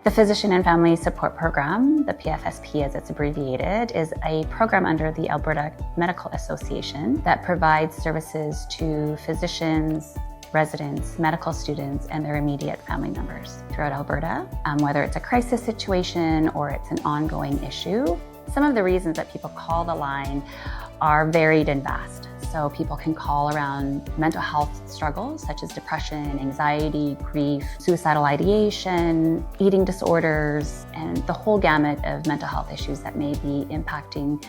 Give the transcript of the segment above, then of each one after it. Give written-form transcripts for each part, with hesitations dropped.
The Physician and Family Support Program, the PFSP as it's abbreviated, is a program under the Alberta Medical Association that provides services to physicians, residents, medical students, and their immediate family members throughout Alberta, whether it's a crisis situation or it's an ongoing issue. Some of the reasons that people call the line are varied and vast. So people can call around mental health struggles such as depression, anxiety, grief, suicidal ideation, eating disorders, and the whole gamut of mental health issues that may be impacting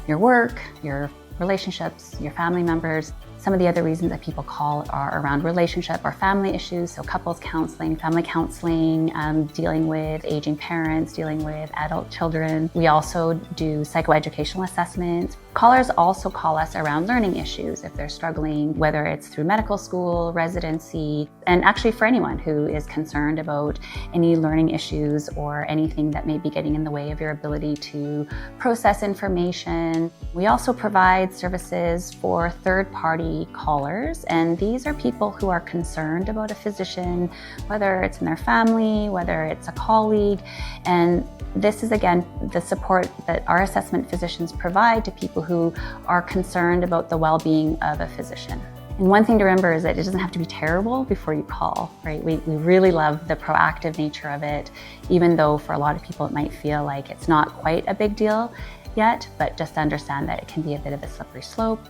your work, your relationships, your family members. Some of the other reasons that people call are around relationship or family issues, so couples counseling, family counseling, dealing with aging parents, dealing with adult children. We also do psychoeducational assessments. Callers also call us around learning issues if they're struggling, whether it's through medical school, residency, and actually for anyone who is concerned about any learning issues or anything that may be getting in the way of your ability to process information. We also provide services for third-party callers, and these are people who are concerned about a physician, whether it's in their family, whether it's a colleague, and this is again the support that our assessment physicians provide to people who are concerned about the well-being of a physician. And one thing to remember is that it doesn't have to be terrible before you call, right? We really love the proactive nature of it, even though for a lot of people it might feel like it's not quite a big deal yet, but just understand that it can be a bit of a slippery slope.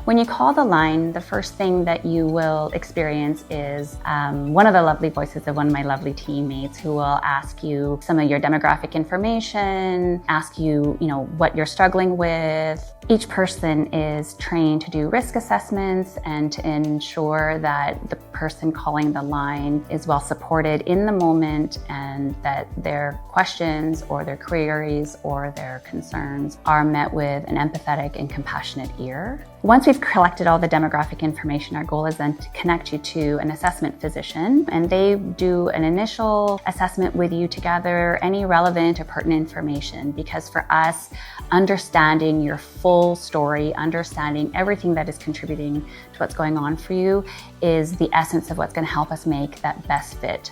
When you call the line, the first thing that you will experience is one of the lovely voices of one of my lovely teammates who will ask you some of your demographic information, ask you, what you're struggling with. Each person is trained to do risk assessments and to ensure that the person calling the line is well supported in the moment and that their questions or their queries or their concerns are met with an empathetic and compassionate ear. Once we've collected all the demographic information, our goal is then to connect you to an assessment physician, and they do an initial assessment with you to gather any relevant or pertinent information, because for us, understanding your full story, understanding everything that is contributing to what's going on for you is the essence of what's going to help us make that best fit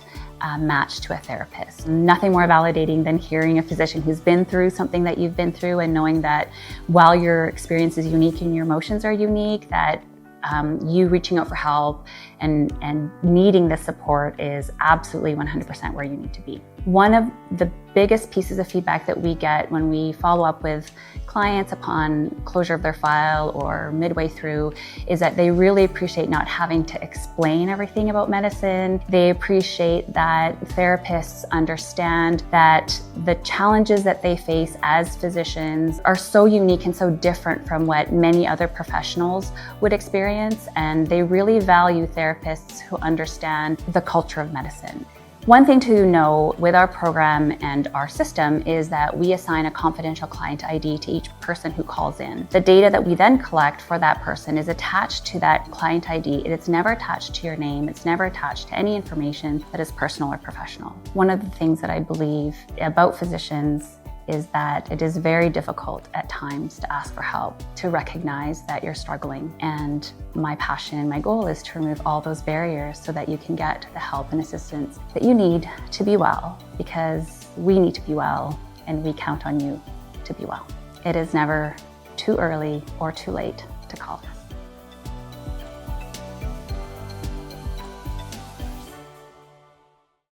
match to a therapist. Nothing more validating than hearing a physician who's been through something that you've been through and knowing that while your experience is unique and your emotions are unique, that you reaching out for help and needing the support is absolutely 100% where you need to be. One of the biggest pieces of feedback that we get when we follow up with clients upon closure of their file or midway through is that they really appreciate not having to explain everything about medicine. They appreciate that therapists understand that the challenges that they face as physicians are so unique and so different from what many other professionals would experience, and they really value therapists who understand the culture of medicine. One thing to know with our program and our system is that we assign a confidential client ID to each person who calls in. The data that we then collect for that person is attached to that client ID. It's never attached to your name. It's never attached to any information that is personal or professional. One of the things that I believe about physicians is that it is very difficult at times to ask for help, to recognize that you're struggling. And my passion, my goal is to remove all those barriers so that you can get the help and assistance that you need to be well, because we need to be well and we count on you to be well. It is never too early or too late to call.